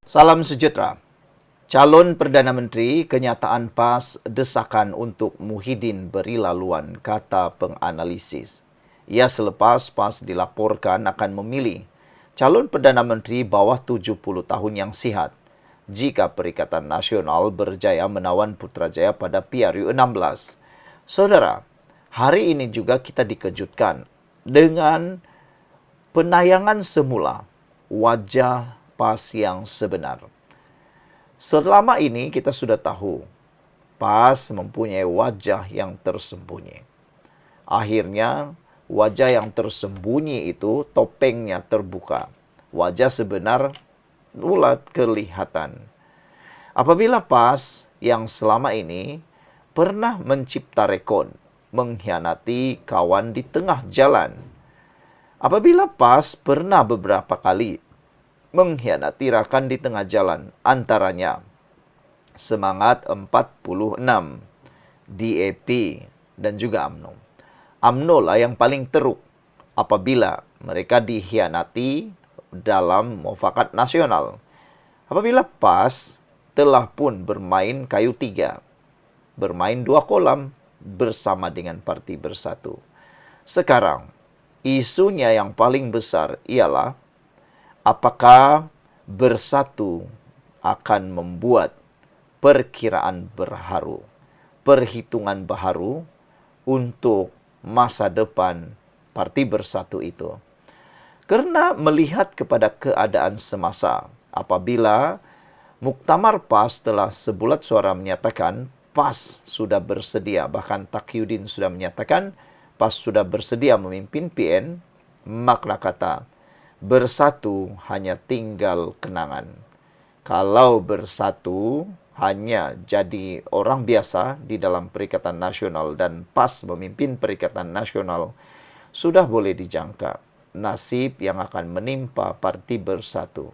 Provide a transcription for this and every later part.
Salam sejahtera. Calon Perdana Menteri, kenyataan PAS desakan untuk Muhyiddin beri laluan, kata penganalisis. Ia selepas PAS dilaporkan akan memilih calon Perdana Menteri bawah 70 tahun yang sihat jika Perikatan Nasional berjaya menawan Putrajaya pada PRU 16. Saudara, hari ini juga kita dikejutkan dengan penayangan semula wajah PAS yang sebenar. Selama ini kita sudah tahu PAS mempunyai wajah yang tersembunyi. Akhirnya wajah yang tersembunyi itu topengnya terbuka. Wajah sebenar mulai kelihatan. Apabila PAS yang selama ini pernah mencipta rekod mengkhianati kawan di tengah jalan. Apabila PAS pernah beberapa kali mengkhianati rakan di tengah jalan, antaranya Semangat 46, DAP, dan juga UMNO. UMNO lah yang paling teruk apabila mereka dikhianati dalam mufakat nasional. Apabila PAS telah pun bermain kayu tiga, bermain dua kolam bersama dengan Parti Bersatu. Sekarang, isunya yang paling besar ialah apakah Bersatu akan membuat perkiraan berharu, perhitungan baharu untuk masa depan Parti Bersatu itu. Karena melihat kepada keadaan semasa, apabila Muktamar PAS telah sebulat suara menyatakan PAS sudah bersedia, bahkan Taqiyuddin sudah menyatakan PAS sudah bersedia memimpin PN, makna kata Bersatu hanya tinggal kenangan. Kalau Bersatu hanya jadi orang biasa di dalam Perikatan Nasional dan PAS memimpin Perikatan Nasional, sudah boleh dijangka nasib yang akan menimpa Parti Bersatu.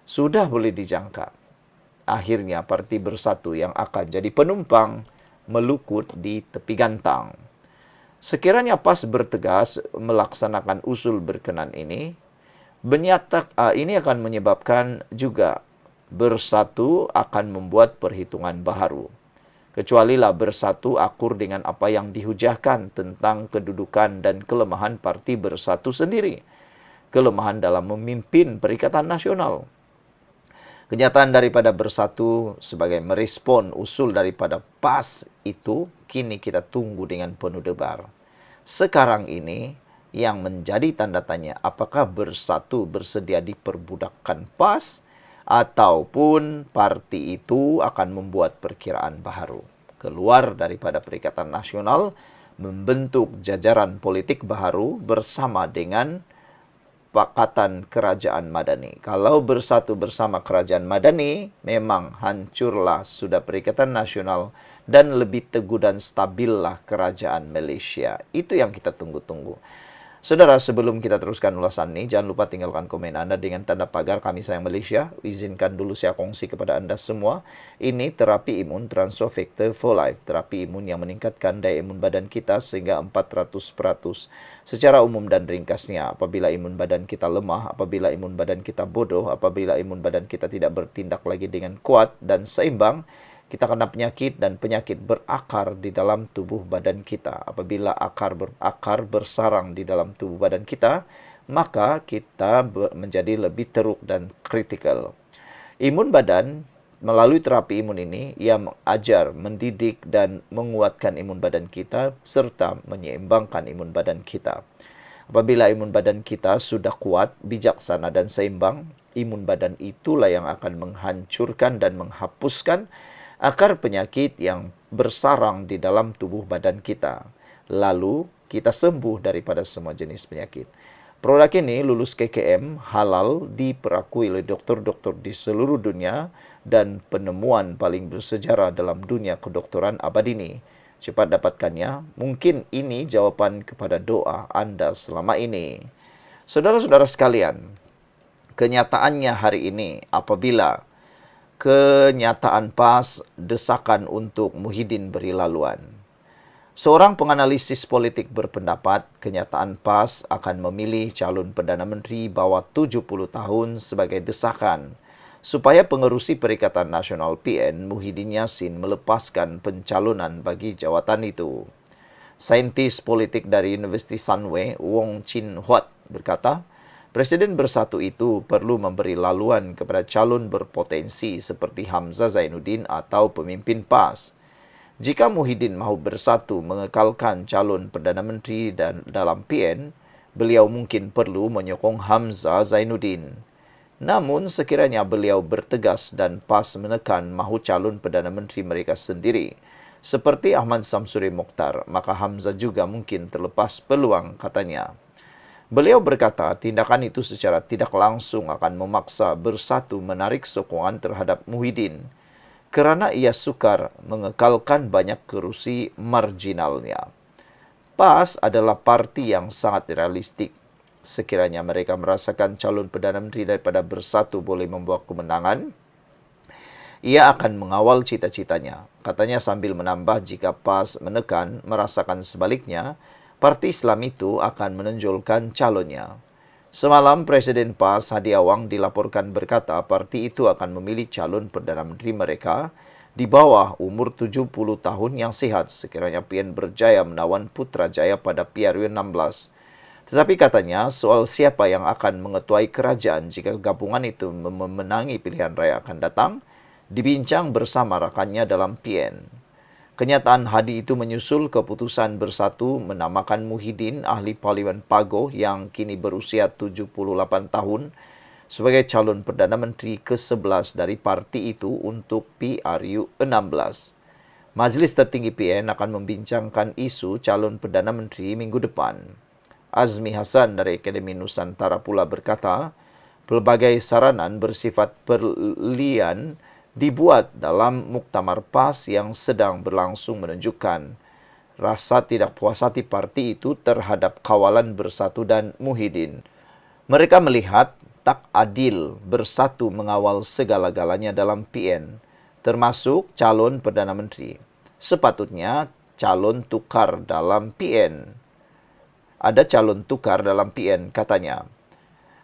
Sudah boleh dijangka. Akhirnya Parti Bersatu yang akan jadi penumpang melukut di tepi gantang. Sekiranya PAS bertegas melaksanakan usul berkenan ini, ini akan menyebabkan juga Bersatu akan membuat perhitungan baharu. Kecualilah Bersatu akur dengan apa yang dihujahkan tentang kedudukan dan kelemahan Parti Bersatu sendiri. Kelemahan dalam memimpin Perikatan Nasional. Kenyataan daripada Bersatu sebagai merespon usul daripada PAS itu kini kita tunggu dengan penuh debar. Sekarang ini yang menjadi tanda tanya apakah Bersatu bersedia diperbudakkan PAS ataupun parti itu akan membuat perkiraan baharu. Keluar daripada Perikatan Nasional, membentuk jajaran politik baharu bersama dengan Pakatan Kerajaan Madani. Kalau Bersatu bersama Kerajaan Madani, memang hancurlah sudah Perikatan Nasional dan lebih teguh dan stabillah Kerajaan Malaysia. Itu yang kita tunggu-tunggu. Saudara, sebelum kita teruskan ulasan ini, jangan lupa tinggalkan komen Anda dengan tanda pagar Kami Sayang Malaysia. Izinkan dulu saya kongsi kepada Anda semua. Ini terapi imun Transfer Factor for Life. Terapi imun yang meningkatkan daya imun badan kita sehingga 400%. Secara umum dan ringkasnya, apabila imun badan kita lemah, apabila imun badan kita bodoh, apabila imun badan kita tidak bertindak lagi dengan kuat dan seimbang, kita kena penyakit dan penyakit berakar di dalam tubuh badan kita. Apabila akar berakar bersarang di dalam tubuh badan kita, maka kita menjadi lebih teruk dan kritikal. Imun badan melalui terapi imun ini, ia mengajar, mendidik dan menguatkan imun badan kita serta menyeimbangkan imun badan kita. Apabila imun badan kita sudah kuat, bijaksana dan seimbang, imun badan itulah yang akan menghancurkan dan menghapuskan akar penyakit yang bersarang di dalam tubuh badan kita. Lalu, kita sembuh daripada semua jenis penyakit. Produk ini lulus KKM, halal, diperakui oleh doktor-doktor di seluruh dunia dan penemuan paling bersejarah dalam dunia kedokteran abad ini. Cepat dapatkannya. Mungkin ini jawapan kepada doa Anda selama ini. Saudara-saudara sekalian, kenyataannya hari ini apabila kenyataan PAS desakan untuk Muhyiddin beri laluan. Seorang penganalisis politik berpendapat kenyataan PAS akan memilih calon Perdana Menteri bawah 70 tahun sebagai desakan supaya pengerusi Perikatan Nasional PN Muhyiddin Yassin melepaskan pencalonan bagi jawatan itu. Saintis politik dari Universiti Sunway, Wong Chin Huat, berkata, Presiden Bersatu itu perlu memberi laluan kepada calon berpotensi seperti Hamzah Zainuddin atau pemimpin PAS. Jika Muhyiddin mahu bersatu mengekalkan calon Perdana Menteri dan dalam PN, beliau mungkin perlu menyokong Hamzah Zainuddin. Namun, sekiranya beliau bertegas dan PAS menekan mahu calon Perdana Menteri mereka sendiri, seperti Ahmad Samsuri Mokhtar, maka Hamzah juga mungkin terlepas peluang, katanya. Beliau berkata, tindakan itu secara tidak langsung akan memaksa Bersatu menarik sokongan terhadap Muhyiddin, kerana ia sukar mengekalkan banyak kerusi marginalnya. PAS adalah parti yang sangat realistik. Sekiranya mereka merasakan calon Perdana Menteri daripada Bersatu boleh membawa kemenangan, ia akan mengawal cita-citanya. Katanya sambil menambah jika PAS menekan merasakan sebaliknya, parti Islam itu akan menonjolkan calonnya. Semalam, Presiden PAS Hadi Awang dilaporkan berkata parti itu akan memilih calon Perdana Menteri mereka di bawah umur 70 tahun yang sihat sekiranya PN berjaya menawan Putrajaya pada PRU16. Tetapi katanya soal siapa yang akan mengetuai kerajaan jika gabungan itu memenangi pilihan raya akan datang, dibincang bersama rakannya dalam PN. Kenyataan Hadi itu menyusul keputusan Bersatu menamakan Muhyiddin, ahli Parlimen Pagoh yang kini berusia 78 tahun, sebagai calon Perdana Menteri ke-11 dari parti itu untuk PRU16. Majlis tertinggi PN akan membincangkan isu calon Perdana Menteri minggu depan. Azmi Hasan dari Akademi Nusantara pula berkata, pelbagai saranan bersifat perlian dibuat dalam muktamar PAS yang sedang berlangsung menunjukkan rasa tidak puas hati parti itu terhadap kawalan Bersatu dan Muhyiddin. Mereka melihat tak adil Bersatu mengawal segala-galanya dalam PN, termasuk calon Perdana Menteri. Sepatutnya calon tukar dalam PN. Ada calon tukar dalam PN, katanya.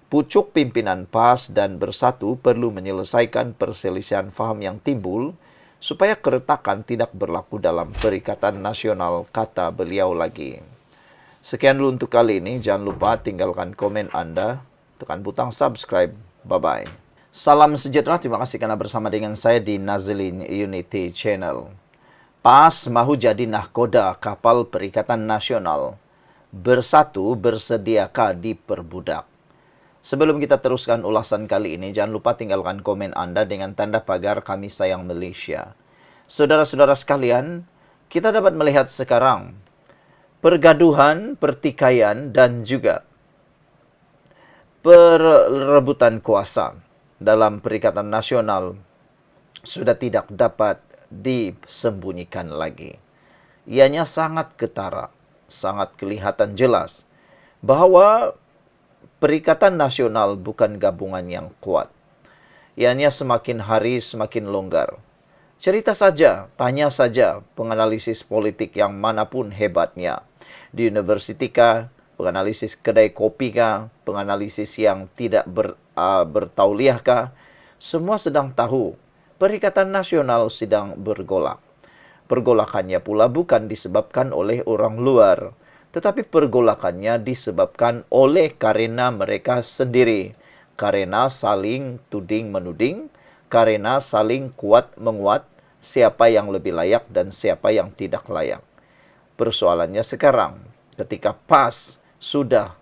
Pucuk pimpinan PAS dan Bersatu perlu menyelesaikan perselisihan faham yang timbul supaya keretakan tidak berlaku dalam Perikatan Nasional, kata beliau lagi. Sekian dulu untuk kali ini. Jangan lupa tinggalkan komen Anda, tekan butang subscribe. Bye-bye. Salam sejahtera, terima kasih karena bersama dengan saya di Nazlin Unity Channel. PAS mahu jadi nahkoda kapal Perikatan Nasional. Bersatu bersediakah diperbudak? Sebelum kita teruskan ulasan kali ini, jangan lupa tinggalkan komen Anda dengan tanda pagar Kami Sayang Malaysia. Saudara-saudara sekalian, kita dapat melihat sekarang pergaduhan, pertikaian, dan juga perebutan kuasa dalam Perikatan Nasional sudah tidak dapat disembunyikan lagi. Ianya sangat ketara, sangat kelihatan jelas bahawa Perikatan Nasional bukan gabungan yang kuat. Ianya semakin hari semakin longgar. Cerita saja, tanya saja penganalisis politik yang manapun hebatnya. Di universiti kah, penganalisis kedai kopi kah, penganalisis yang tidak bertauliah kah, semua sedang tahu Perikatan Nasional sedang bergolak. Pergolakannya pula bukan disebabkan oleh orang luar, tetapi pergolakannya disebabkan oleh karena mereka sendiri, karena saling tuding-menuding, karena saling kuat-menguat siapa yang lebih layak dan siapa yang tidak layak. Persoalannya sekarang, ketika PAS sudah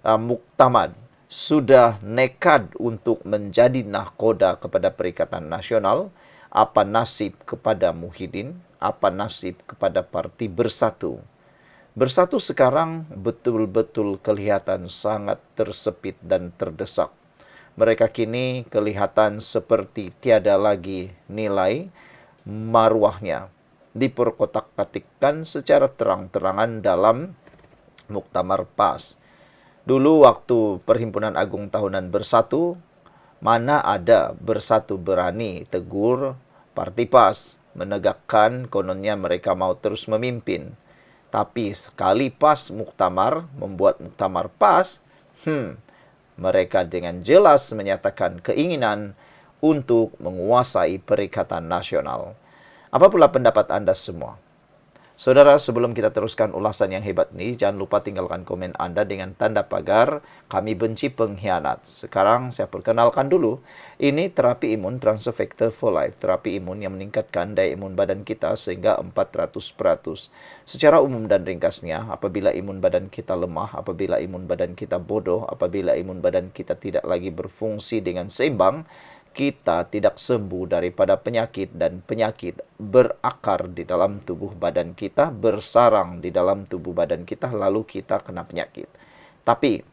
muktamad, sudah nekad untuk menjadi nahkoda kepada Perikatan Nasional, apa nasib kepada Muhyiddin, apa nasib kepada Parti Bersatu? Bersatu sekarang betul-betul kelihatan sangat tersepit dan terdesak. Mereka kini kelihatan seperti tiada lagi nilai maruahnya. Diperkotak-katikkan secara terang-terangan dalam muktamar PAS. Dulu waktu Perhimpunan Agung Tahunan Bersatu, mana ada Bersatu berani tegur Parti PAS, menegakkan kononnya mereka mau terus memimpin. Tapi sekali PAS muktamar, membuat muktamar PAS, mereka dengan jelas menyatakan keinginan untuk menguasai Perikatan Nasional. Apa pula pendapat Anda semua? Saudara, sebelum kita teruskan ulasan yang hebat ini, jangan lupa tinggalkan komen Anda dengan tanda pagar, kami benci pengkhianat. Sekarang saya perkenalkan dulu, ini terapi imun Transfer Factor for Life, terapi imun yang meningkatkan daya imun badan kita sehingga 400%. Secara umum dan ringkasnya, apabila imun badan kita lemah, apabila imun badan kita bodoh, apabila imun badan kita tidak lagi berfungsi dengan seimbang, kita tidak sembuh daripada penyakit dan penyakit berakar di dalam tubuh badan kita, bersarang di dalam tubuh badan kita, lalu kita kena penyakit. Tapi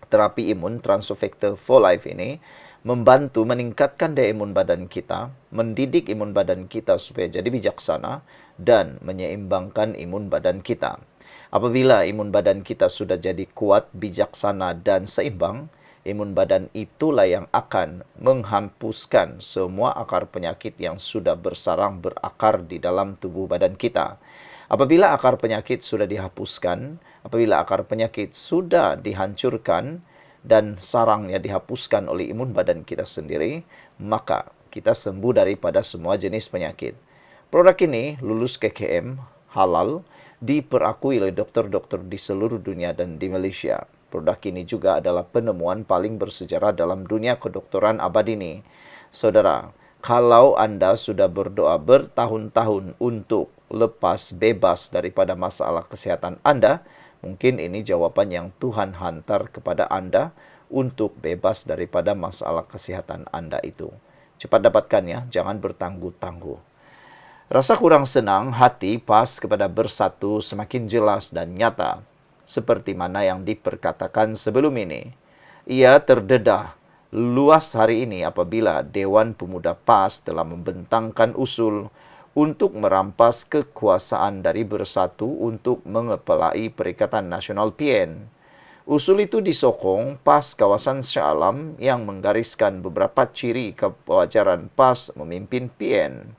terapi imun Transfer Factor for Life ini membantu meningkatkan daya imun badan kita, mendidik imun badan kita supaya jadi bijaksana, dan menyeimbangkan imun badan kita. Apabila imun badan kita sudah jadi kuat, bijaksana, dan seimbang, imun badan itulah yang akan menghapuskan semua akar penyakit yang sudah bersarang berakar di dalam tubuh badan kita. Apabila akar penyakit sudah dihapuskan, apabila akar penyakit sudah dihancurkan dan sarangnya dihapuskan oleh imun badan kita sendiri, maka kita sembuh daripada semua jenis penyakit. Produk ini lulus KKM, halal, diperakui oleh dokter-dokter di seluruh dunia dan di Malaysia. Produk ini juga adalah penemuan paling bersejarah dalam dunia kedokteran abad ini. Saudara, kalau Anda sudah berdoa bertahun-tahun untuk lepas bebas daripada masalah kesehatan Anda, mungkin ini jawaban yang Tuhan hantar kepada Anda untuk bebas daripada masalah kesehatan Anda itu. Cepat dapatkannya, jangan bertangguh-tangguh. Rasa kurang senang hati pas kepada bersatu semakin jelas dan nyata, seperti mana yang diperkatakan sebelum ini. Ia terdedah luas hari ini apabila Dewan Pemuda PAS telah membentangkan usul untuk merampas kekuasaan dari Bersatu untuk mengepalai Perikatan Nasional PN. Usul itu disokong PAS kawasan Shah Alam yang menggariskan beberapa ciri kewajaran PAS memimpin PN.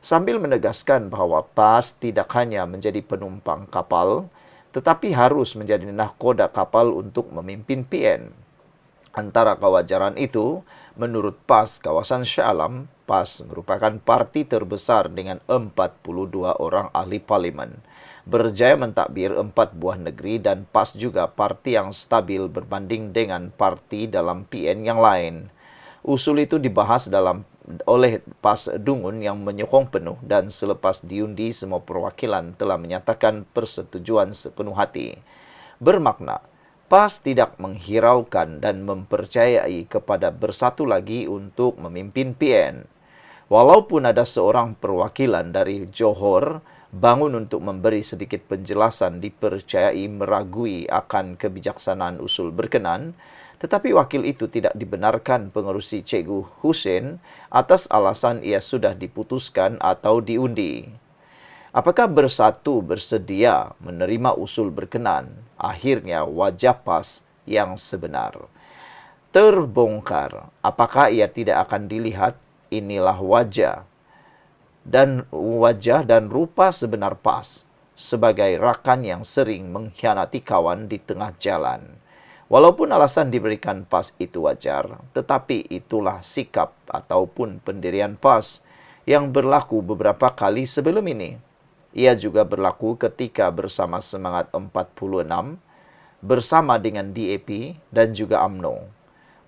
Sambil menegaskan bahawa PAS tidak hanya menjadi penumpang kapal, tetapi harus menjadi nahkoda kapal untuk memimpin PN. Antara kewajaran itu, menurut PAS kawasan Shah Alam, PAS merupakan parti terbesar dengan 42 orang ahli parlimen. Berjaya mentadbir 4 buah negeri dan PAS juga parti yang stabil berbanding dengan parti dalam PN yang lain. Usul itu dibahas oleh PAS Dungun yang menyokong penuh dan selepas diundi semua perwakilan telah menyatakan persetujuan sepenuh hati. Bermakna, PAS tidak menghiraukan dan mempercayai kepada Bersatu lagi untuk memimpin PN. Walaupun ada seorang perwakilan dari Johor bangun untuk memberi sedikit penjelasan dipercayai meragui akan kebijaksanaan usul berkenan, tetapi wakil itu tidak dibenarkan pengerusi Cikgu Hussein atas alasan ia sudah diputuskan atau diundi. Apakah Bersatu bersedia menerima usul berkenan? Akhirnya wajah PAS yang sebenar terbongkar. Apakah ia tidak akan dilihat? Inilah wajah dan rupa sebenar PAS sebagai rakan yang sering mengkhianati kawan di tengah jalan. Walaupun alasan diberikan PAS itu wajar, tetapi itulah sikap ataupun pendirian PAS yang berlaku beberapa kali sebelum ini. Ia juga berlaku ketika bersama Semangat 46, bersama dengan DAP dan juga UMNO.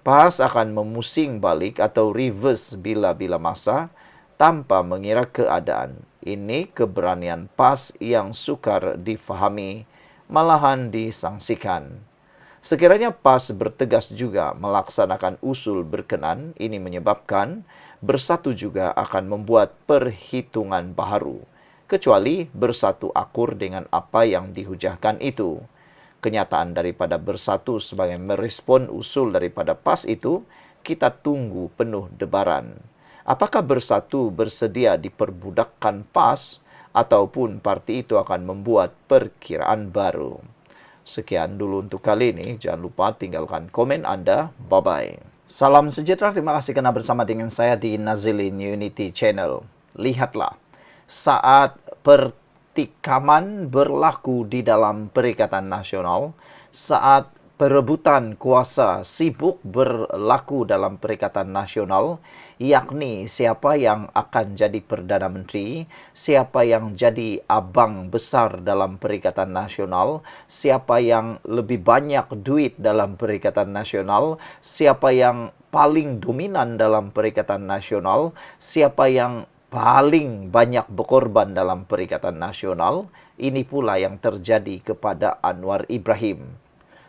PAS akan memusing balik atau reverse bila-bila masa tanpa mengira keadaan. Ini keberanian PAS yang sukar difahami, malahan disangsikan. Sekiranya PAS bertegas juga melaksanakan usul berkenan, ini menyebabkan Bersatu juga akan membuat perhitungan baharu, kecuali Bersatu akur dengan apa yang dihujahkan itu. Kenyataan daripada Bersatu sebagai merespon usul daripada PAS itu, kita tunggu penuh debaran. Apakah Bersatu bersedia diperbudakkan PAS ataupun parti itu akan membuat perkiraan baru? Sekian dulu untuk kali ini. Jangan lupa tinggalkan komen Anda. Bye-bye. Salam sejahtera. Terima kasih kerana bersama dengan saya di Nazilin Unity Channel. Lihatlah, saat pertikaman berlaku di dalam Perikatan Nasional, saat Perebutan kuasa sibuk berlaku dalam Perikatan Nasional, yakni siapa yang akan jadi Perdana Menteri, siapa yang jadi abang besar dalam Perikatan Nasional, siapa yang lebih banyak duit dalam Perikatan Nasional, siapa yang paling dominan dalam Perikatan Nasional, siapa yang paling banyak berkorban dalam Perikatan Nasional. Ini pula yang terjadi kepada Anwar Ibrahim.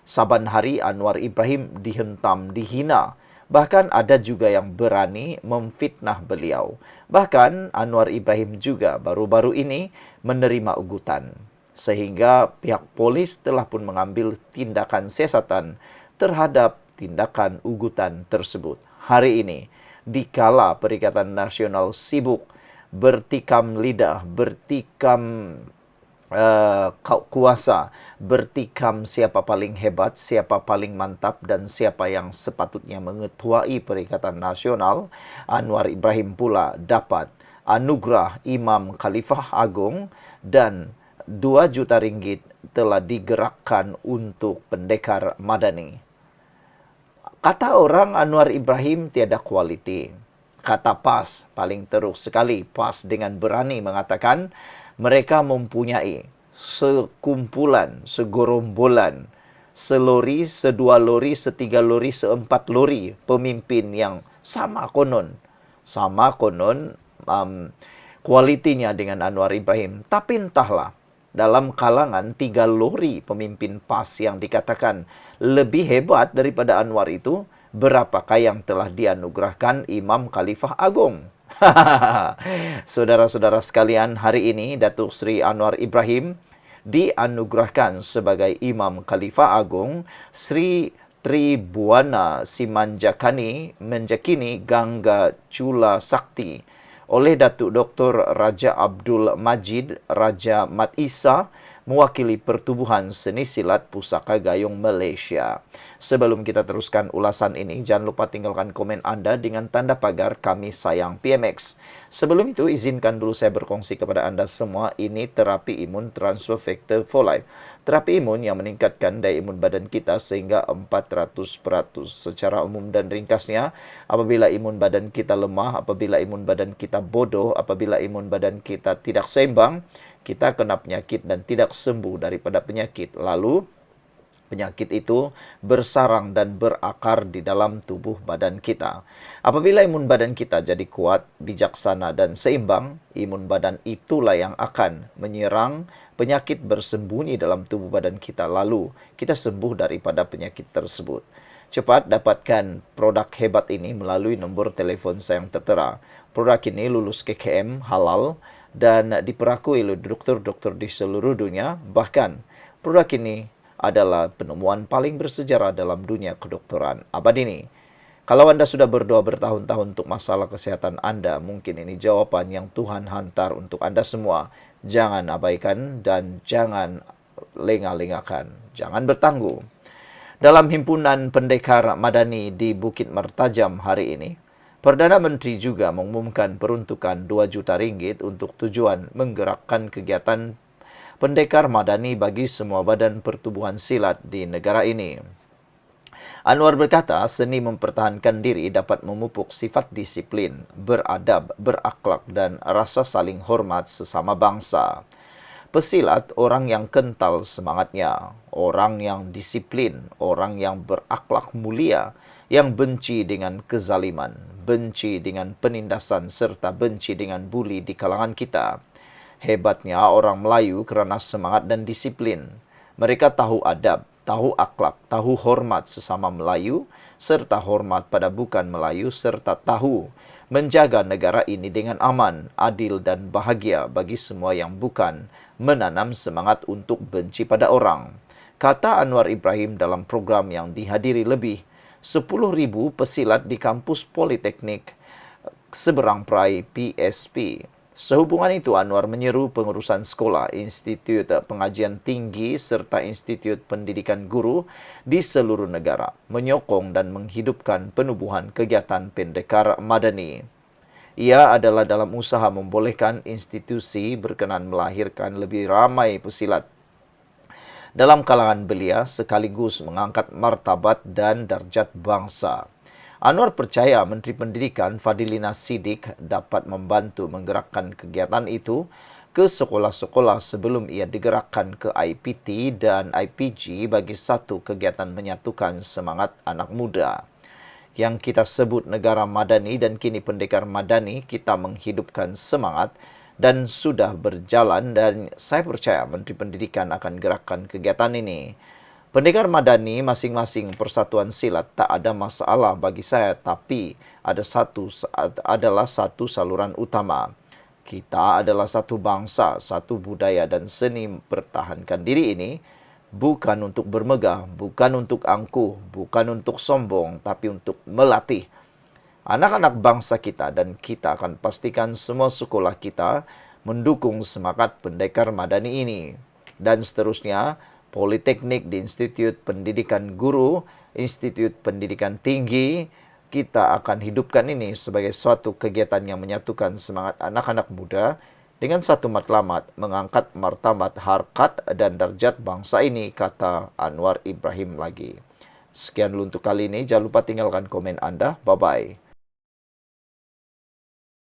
Saban hari Anwar Ibrahim dihentam, dihina. Bahkan ada juga yang berani memfitnah beliau. Bahkan Anwar Ibrahim juga baru-baru ini menerima ugutan. Sehingga pihak polis telah pun mengambil tindakan siasatan terhadap tindakan ugutan tersebut. Hari ini, dikala Perikatan Nasional sibuk bertikam lidah, bertikam kuasa, bertikam siapa paling hebat, siapa paling mantap, dan siapa yang sepatutnya mengetuai Perikatan Nasional. Anwar Ibrahim pula dapat anugerah Imam Khalifah Agung dan 2 juta ringgit telah digerakkan untuk pendekar madani. Kata orang Anwar Ibrahim tiada kualiti. Kata PAS paling teruk sekali. PAS dengan berani mengatakan mereka mempunyai sekumpulan, segorombolan, selori, sedua lori, setiga lori, seempat lori pemimpin yang sama konon kualitinya dengan Anwar Ibrahim. Tapi entahlah, dalam kalangan 3 lori pemimpin PAS yang dikatakan lebih hebat daripada Anwar itu, berapakah yang telah dianugerahkan Imam Khalifah Agung? Saudara-saudara sekalian, hari ini Datuk Seri Anwar Ibrahim dianugerahkan sebagai Imam Khalifah Agung Sri Tribuana Menjakini Gangga Chula Sakti oleh Datuk Dr. Raja Abdul Majid Raja Mat Isa mewakili Pertubuhan Seni Silat Pusaka Gayung Malaysia. Sebelum kita teruskan ulasan ini, jangan lupa tinggalkan komen Anda dengan tanda pagar Kami Sayang PMX. Sebelum itu, izinkan dulu saya berkongsi kepada Anda semua, ini terapi imun transfer factor for life. Terapi imun yang meningkatkan daya imun badan kita sehingga 400%. Secara umum dan ringkasnya, apabila imun badan kita lemah, apabila imun badan kita bodoh, apabila imun badan kita tidak seimbang, kita kena penyakit dan tidak sembuh daripada penyakit. Lalu, penyakit itu bersarang dan berakar di dalam tubuh badan kita. Apabila imun badan kita jadi kuat, bijaksana dan seimbang, imun badan itulah yang akan menyerang penyakit bersembunyi dalam tubuh badan kita. Lalu, kita sembuh daripada penyakit tersebut. Cepat dapatkan produk hebat ini melalui nombor telefon saya yang tertera. Produk ini lulus KKM halal dan diperakui oleh dokter-dokter di seluruh dunia. Bahkan, produk ini adalah penemuan paling bersejarah dalam dunia kedokteran abad ini. Kalau Anda sudah berdoa bertahun-tahun untuk masalah kesehatan Anda, mungkin ini jawaban yang Tuhan hantar untuk Anda semua. Jangan abaikan dan jangan lengah-lengahkan. Jangan bertangguh. Dalam himpunan pendekar madani di Bukit Mertajam hari ini, Perdana Menteri juga mengumumkan peruntukan 2 juta ringgit untuk tujuan menggerakkan kegiatan pendekar madani bagi semua badan pertubuhan silat di negara ini. Anwar berkata, seni mempertahankan diri dapat memupuk sifat disiplin, beradab, berakhlak dan rasa saling hormat sesama bangsa. Pesilat orang yang kental semangatnya, orang yang disiplin, orang yang berakhlak mulia, yang benci dengan kezaliman, benci dengan penindasan serta benci dengan buli di kalangan kita. Hebatnya orang Melayu kerana semangat dan disiplin. Mereka tahu adab, tahu akhlak, tahu hormat sesama Melayu, serta hormat pada bukan Melayu, serta tahu menjaga negara ini dengan aman, adil dan bahagia bagi semua yang bukan menanam semangat untuk benci pada orang. Kata Anwar Ibrahim dalam program yang dihadiri lebih 10,000 pesilat di kampus Politeknik Seberang Perai PSP. Sehubungan itu, Anwar menyeru pengurusan sekolah, Institut Pengajian Tinggi serta Institut Pendidikan Guru di seluruh negara menyokong dan menghidupkan penubuhan kegiatan pendekar madani. Ia adalah dalam usaha membolehkan institusi berkenan melahirkan lebih ramai pesilat dalam kalangan belia sekaligus mengangkat martabat dan darjat bangsa. Anwar percaya Menteri Pendidikan Fadilina Sidik dapat membantu menggerakkan kegiatan itu ke sekolah-sekolah sebelum ia digerakkan ke IPT dan IPG bagi satu kegiatan menyatukan semangat anak muda. Yang kita sebut negara madani dan kini pendekar madani, kita menghidupkan semangat dan sudah berjalan, dan saya percaya Menteri Pendidikan akan gerakkan kegiatan ini. Pendekar madani masing-masing persatuan silat tak ada masalah bagi saya, tapi adalah satu saluran utama. Kita adalah satu bangsa, satu budaya dan seni pertahankan diri ini bukan untuk bermegah, bukan untuk angkuh, bukan untuk sombong, tapi untuk melatih anak-anak bangsa kita, dan kita akan pastikan semua sekolah kita mendukung semangat pendekar madani ini. Dan seterusnya, Politeknik di Institut Pendidikan Guru, Institut Pendidikan Tinggi, kita akan hidupkan ini sebagai suatu kegiatan yang menyatukan semangat anak-anak muda dengan satu matlamat mengangkat martabat, harkat, dan darjat bangsa ini, kata Anwar Ibrahim lagi. Sekian dulu untuk kali ini. Jangan lupa tinggalkan komen Anda. Bye-bye.